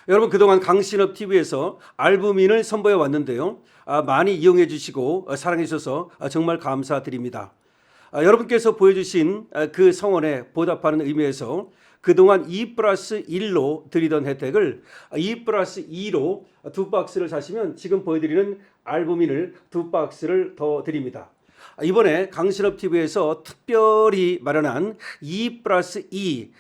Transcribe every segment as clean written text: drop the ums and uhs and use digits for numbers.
여러분 그동안 강신업 TV에서 알부민을 선보여 왔는데요. 많이 이용해 주시고 사랑해 주셔서 정말 감사드립니다. 여러분께서 보여주신 그 성원에 보답하는 의미에서 그동안 2+1로 드리던 혜택을 2+2로 두 박스를 사시면 지금 보여드리는 알부민을 두 박스를 더 드립니다. 이번에 강신업 TV에서 특별히 마련한 2+2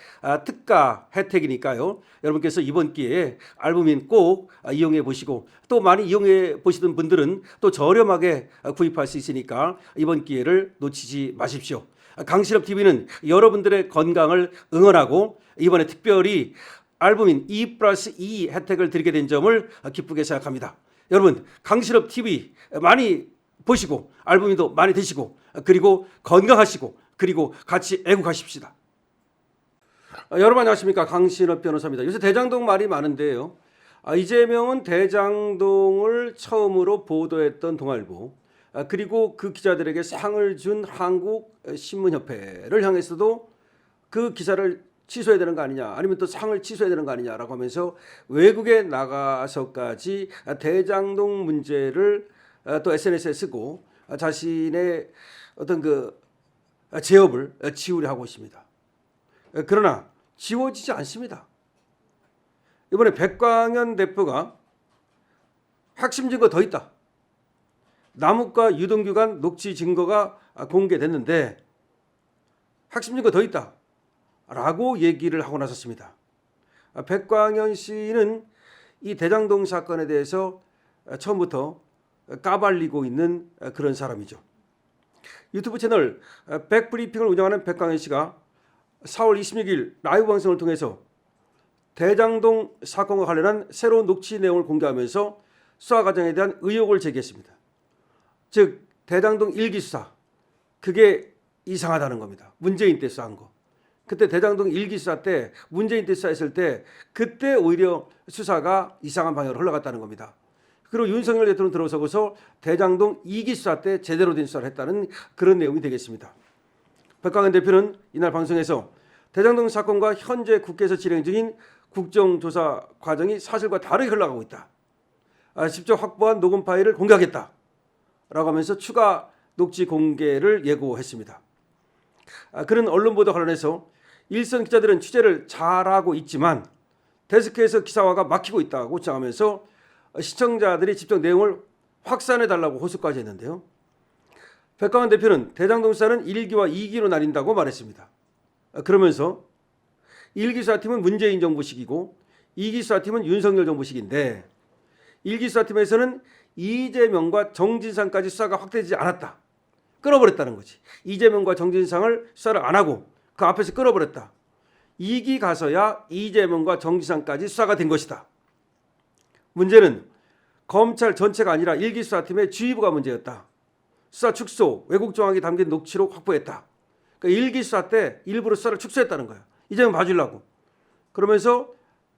특가 혜택이니까요. 여러분께서 이번 기회에 알부민 꼭 이용해 보시고 또 많이 이용해 보시던 분들은 또 저렴하게 구입할 수 있으니까 이번 기회를 놓치지 마십시오. 강신업 TV는 여러분들의 건강을 응원하고 이번에 특별히 알부민 2+2 혜택을 드리게 된 점을 기쁘게 생각합니다. 여러분 강신업 TV 많이 보시고 알부민도 많이 드시고 그리고 건강하시고 그리고 같이 애국하십시다. 여러분 안녕하십니까, 강신업 변호사입니다. 요새 대장동 말이 많은데요. 이재명은 대장동을 처음으로 보도했던 동아일보 그리고 그 기자들에게 상을 준 한국신문협회를 향해서도 그 기사를 취소해야 되는 거 아니냐, 아니면 또 상을 취소해야 되는 거 아니냐라고 하면서 외국에 나가서까지 대장동 문제를 또 SNS에 쓰고 자신의 어떤 그 제업을 지우려 하고 있습니다. 그러나 지워지지 않습니다. 이번에 백광현 대표가 핵심 증거 더 있다. 남욱과 유동규 간 녹취 증거가 공개됐는데 핵심 증거 더 있다 라고 얘기를 하고 나섰습니다. 백광현 씨는 이 대장동 사건에 대해서 처음부터 까발리고 있는 그런 사람이죠. 유튜브 채널 백브리핑을 운영하는 백광현 씨가 4월 26일 라이브 방송을 통해서 대장동 사건과 관련한 새로운 녹취 내용을 공개하면서 수사 과정에 대한 의혹을 제기했습니다. 즉 대장동 1기 수사, 그게 이상하다는 겁니다. 문재인 때 수사한 거. 그때 대장동 1기 수사 때 문재인 때 수사했을 때 그때 오히려 수사가 이상한 방향으로 흘러갔다는 겁니다. 그리고 윤석열 대통령 들어서고서 대장동 2기 수사 때 제대로 된 수사를 했다는 그런 내용이 되겠습니다. 백광현 대표는 이날 방송에서 대장동 사건과 현재 국회에서 진행 중인 국정조사 과정이 사실과 다르게 흘러가고 있다. 직접 확보한 녹음 파일을 공개하겠다 라고 하면서 추가 녹취 공개를 예고했습니다. 그런 언론 보도 관련해서 일선 기자들은 취재를 잘하고 있지만 데스크에서 기사화가 막히고 있다고 주장하면서 시청자들이 직접 내용을 확산해달라고 호소까지 했는데요. 백광현 대표는 대장동 수사는 1기와 2기로 나뉜다고 말했습니다. 그러면서 1기 수사팀은 문재인 정부식이고 2기 수사팀은 윤석열 정부식인데 1기 수사팀에서는 이재명과 정진상까지 수사가 확대되지 않았다. 끊어버렸다는 거지. 이재명과 정진상을 수사를 안 하고 그 앞에서 끊어버렸다. 2기 가서야 이재명과 정진상까지 수사가 된 것이다. 문제는 검찰 전체가 아니라 1기 수사팀의 지휘부가 문제였다. 수사 축소, 왜곡 정황이 담긴 녹취록 확보했다. 그러니까 1기 수사 때 일부러 수사를 축소했다는 거야. 이재명 봐주려고. 그러면서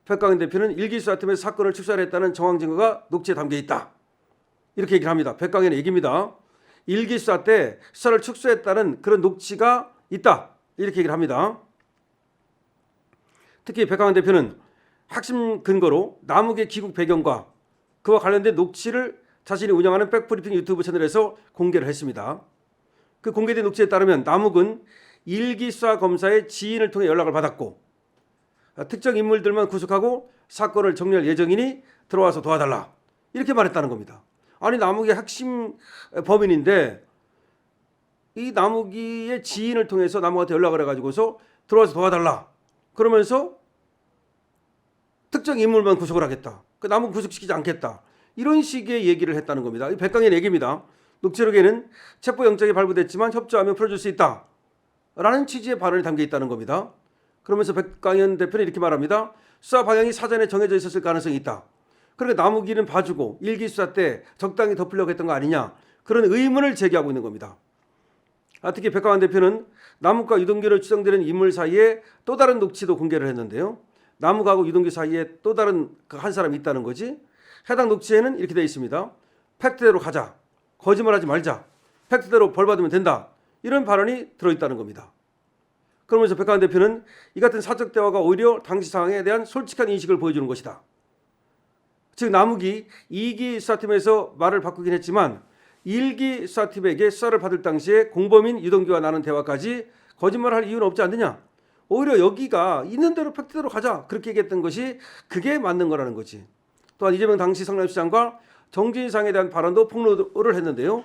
백광현 대표는 1기 수사팀에서 사건을 축소했다는 정황 증거가 녹취에 담겨 있다. 이렇게 얘기를 합니다. 백광현의 얘기입니다. 1기 수사 때 수사를 축소했다는 그런 녹취가 있다. 이렇게 얘기를 합니다. 특히 백광현 대표는 핵심 근거로 남욱의 귀국 배경과 그와 관련된 녹취를 자신이 운영하는 백브리핑 유튜브 채널에서 공개를 했습니다. 그 공개된 녹취에 따르면 남욱은 1기 수사 검사의 지인을 통해 연락을 받았고 특정 인물들만 구속하고 사건을 정리할 예정이니 들어와서 도와달라 이렇게 말했다는 겁니다. 아니 남욱의 핵심 범인인데 이 남욱이의 지인을 통해서 남욱한테 연락을 해가지고서 들어와서 도와달라 그러면서 특정 인물만 구속을 하겠다. 그 남욱 구속시키지 않겠다. 이런 식의 얘기를 했다는 겁니다. 백광현 얘기입니다. 녹취록에는 체포영장이 발부됐지만 협조하면 풀어줄 수 있다 라는 취지의 발언이 담겨 있다는 겁니다. 그러면서 백광현 대표는 이렇게 말합니다. 수사 방향이 사전에 정해져 있었을 가능성이 있다. 그러니까 남욱이는 봐주고 1기 수사 때 적당히 덮으려고 했던 거 아니냐, 그런 의문을 제기하고 있는 겁니다. 특히 백광현 대표는 남욱과 유동규로 추정되는 인물 사이에 또 다른 녹취도 공개를 했는데요. 남욱하고 유동규 사이에 또 다른 한 사람이 있다는 거지. 해당 녹취에는 이렇게 되어 있습니다. 팩트대로 가자. 거짓말하지 말자. 팩트대로 벌받으면 된다. 이런 발언이 들어있다는 겁니다. 그러면서 백광현 대표는 이 같은 사적 대화가 오히려 당시 상황에 대한 솔직한 인식을 보여주는 것이다. 즉 남욱이 2기 수사팀에서 말을 바꾸긴 했지만 1기 수사팀에게 수사를 받을 당시에 공범인 유동규와 나눈 대화까지 거짓말할 이유는 없지 않느냐. 오히려 여기가 있는 대로 팩트대로 가자 그렇게 얘기했던 것이 그게 맞는 거라는 거지. 또한 이재명 당시 성남시장과 정진상에 대한 발언도 폭로를 했는데요.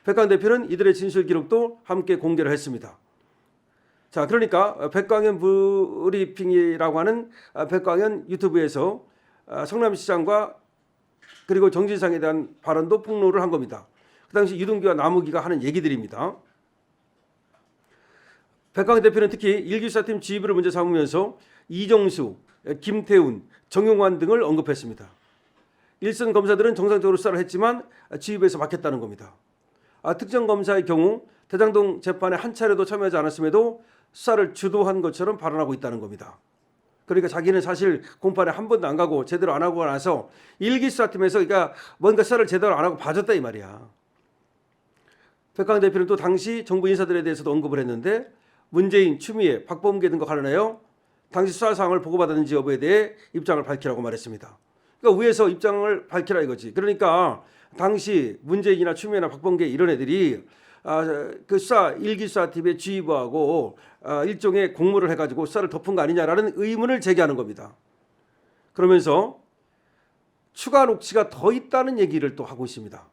백광 대표는 이들의 진술 기록도 함께 공개를 했습니다. 자, 그러니까 백광현 브리핑이라고 하는 백광현 유튜브에서 성남시장과 그리고 정진상에 대한 발언도 폭로를 한 겁니다. 그 당시 유동규와 남욱이가 하는 얘기들입니다. 백광현 대표는 특히 일기수사팀 지휘부를 문제 삼으면서 이정수, 김태훈, 정용환 등을 언급했습니다. 일선 검사들은 정상적으로 수사를 했지만 지휘부에서 막혔다는 겁니다. 특정 검사의 경우 대장동 재판에 한 차례도 참여하지 않았음에도 수사를 주도한 것처럼 발언하고 있다는 겁니다. 그러니까 자기는 사실 공판에 한 번도 안 가고 제대로 안 하고 나서 일기수사팀에서 그러니까 뭔가 수사를 제대로 안 하고 봐줬다 이 말이야. 백광 대표는 또 당시 정부 인사들에 대해서도 언급을 했는데 문재인, 추미애, 박범계 등과 관련하여 당시 수사 사항을 보고받았는지 여부에 대해 입장을 밝히라고 말했습니다. 그러니까 위에서 입장을 밝히라 이거지. 그러니까 당시 문재인이나 추미애나 박범계 이런 애들이 그 수사 일기 수사팀의 지휘부하고 일종의 공모를 해가지고 수사를 덮은 거 아니냐라는 의문을 제기하는 겁니다. 그러면서 추가 녹취가 더 있다는 얘기를 또 하고 있습니다.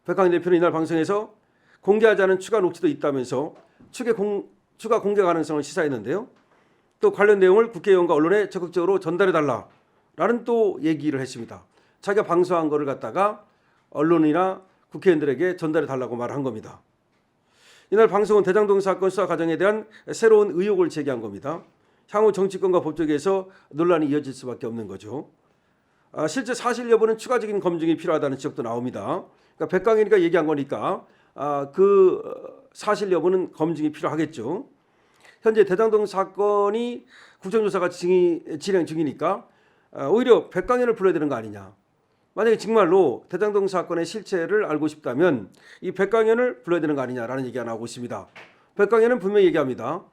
백광현 대표는 이날 방송에서 공개하지 않은 추가 녹취도 있다면서 추가 공개 가능성을 시사했는데요. 또 관련 내용을 국회의원과 언론에 적극적으로 전달해달라라는 또 얘기를 했습니다. 자기가 방송한 거를 갖다가 언론이나 국회의원들에게 전달해달라고 말한 겁니다. 이날 방송은 대장동 사건 수사 과정에 대한 새로운 의혹을 제기한 겁니다. 향후 정치권과 법조계에서 논란이 이어질 수밖에 없는 거죠. 실제 사실 여부는 추가적인 검증이 필요하다는 지적도 나옵니다. 그러니까 백광현이가 얘기한 거니까 그 사실 여부는 검증이 필요하겠죠. 현재 대장동 사건이 국정조사가 진행 중이니까 오히려 백광현을 불러야 되는 거 아니냐. 만약에 정말로 대장동 사건의 실체를 알고 싶다면 이 백광현을 불러야 되는 거 아니냐라는 얘기가 나오고 있습니다. 백광현은 분명히 얘기합니다.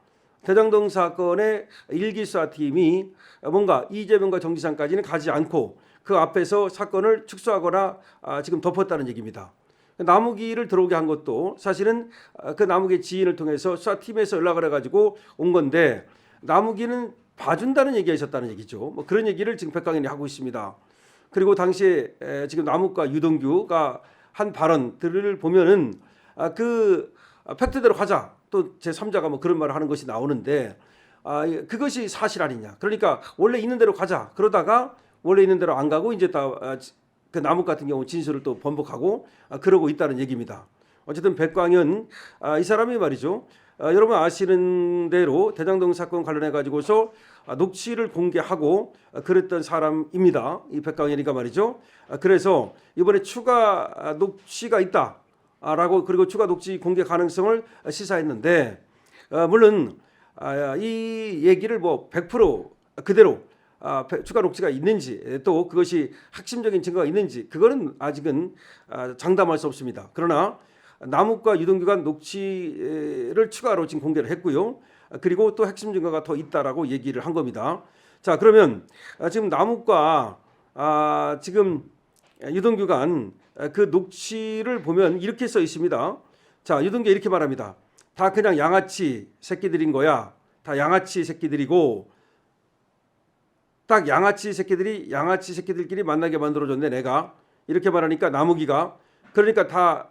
대장동 사건의 일기수사팀이 뭔가 이재명과 정진상까지는 가지 않고 그 앞에서 사건을 축소하거나 지금 덮었다는 얘기입니다. 남욱이를 들어오게 한 것도 사실은 그 남욱의 지인을 통해서 수사팀에서 연락을 해가지고 온 건데 남욱이는 봐준다는 얘기가 있었다는 얘기죠. 뭐 그런 얘기를 지금 백광현이 하고 있습니다. 그리고 당시에 지금 남욱과 유동규가 한 발언들을 보면은 그 팩트대로 가자. 또 제3자가 뭐 그런 말을 하는 것이 나오는데 그것이 사실 아니냐. 그러니까 원래 있는 대로 가자. 그러다가 원래 있는 대로 안 가고 이제 그 남욱 같은 경우 진술을 또 번복하고 그러고 있다는 얘기입니다. 어쨌든 백광현 이 사람이 말이죠. 여러분 아시는 대로 대장동 사건 관련해 가지고서 녹취를 공개하고 그랬던 사람입니다. 이 백광현이가 말이죠. 그래서 이번에 추가 녹취가 있다라고 그리고 추가 녹취 공개 가능성을 시사했는데 물론 이 얘기를 뭐 100% 그대로 추가 녹취가 있는지 또 그것이 핵심적인 증거가 있는지 그거는 아직은 장담할 수 없습니다. 그러나 남욱과 유동규가 녹취를 추가로 지금 공개를 했고요. 그리고 또 핵심 증거가 더 있다라고 얘기를 한 겁니다. 자, 그러면 지금 남욱과 지금 유동규가 그 녹취를 보면 이렇게 써 있습니다. 자, 유동규 이렇게 말합니다. 다 그냥 양아치 새끼들인 거야. 다 양아치 새끼들이고 딱 양아치 새끼들끼리 만나게 만들어줬네 내가. 이렇게 말하니까 남욱이가 그러니까 다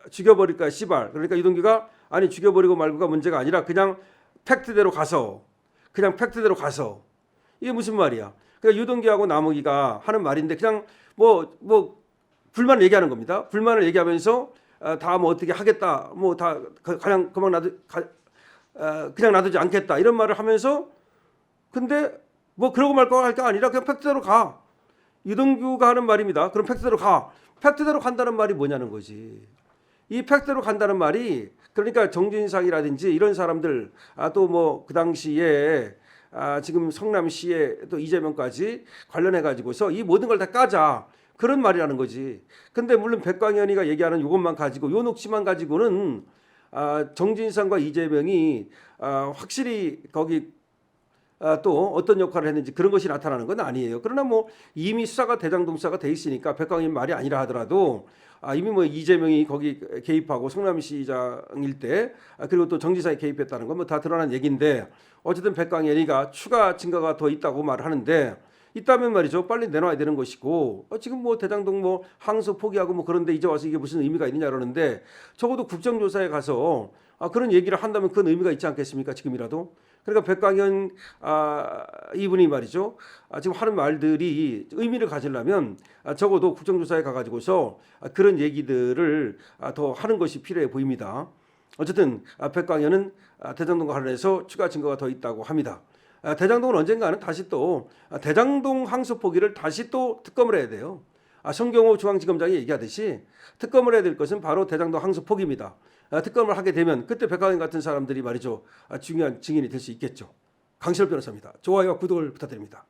죽여버릴 거야 씨발. 그러니까 유동규가 아니 죽여버리고 말고가 문제가 아니라 그냥 팩트대로 가서 이게 무슨 말이야. 그러니까 유동규하고 남욱이가 하는 말인데 그냥 뭐 불만을 얘기하는 겁니다. 불만을 얘기하면서 다 뭐 어떻게 하겠다 뭐 다 그냥 그냥 놔두지 않겠다 이런 말을 하면서 근데 뭐 그러고 말고 할 게 아니라 그냥 팩트대로 가. 유동규가 하는 말입니다. 그럼 팩트대로 가. 팩트대로 간다는 말이 뭐냐는 거지. 이 팩트대로 간다는 말이 그러니까 정진상이라든지 이런 사람들 또 뭐 그 당시에 지금 성남시에 또 이재명까지 관련해 가지고서 이 모든 걸 다 까자 그런 말이라는 거지. 근데 물론 백광현이가 얘기하는 이것만 가지고 요 녹취만 가지고는 정진상과 이재명이 확실히 거기 또 어떤 역할을 했는지 그런 것이 나타나는 건 아니에요. 그러나 뭐 이미 수사가 대장동 수사가 돼 있으니까 백광현 말이 아니라 하더라도 이미 뭐 이재명이 거기 개입하고 성남시장일 때 그리고 또 정지사에 개입했다는 건 뭐 다 드러난 얘기인데 어쨌든 백광현이가 추가 증거가 더 있다고 말을 하는데 있다면 말이죠. 빨리 내놔야 되는 것이고 지금 뭐 대장동 뭐 항소 포기하고 뭐 그런데 이제 와서 이게 무슨 의미가 있느냐 그러는데 적어도 국정조사에 가서 그런 얘기를 한다면 그건 의미가 있지 않겠습니까? 지금이라도. 그러니까 백광현 이분이 말이죠. 지금 하는 말들이 의미를 가지려면 적어도 국정조사에 가가지고서 그런 얘기들을 더 하는 것이 필요해 보입니다. 어쨌든 백광현은 대장동과 관련해서 추가 증거가 더 있다고 합니다. 대장동은 언젠가는 다시 또 대장동 항소 포기를 다시 또 특검을 해야 돼요. 성경호 중앙지검장이 얘기하듯이 특검을 해야 될 것은 바로 대장동 항소 포기입니다. 특검을 하게 되면 그때 백광현 같은 사람들이 말이죠. 중요한 증인이 될 수 있겠죠. 강신업 변호사입니다. 좋아요와 구독을 부탁드립니다.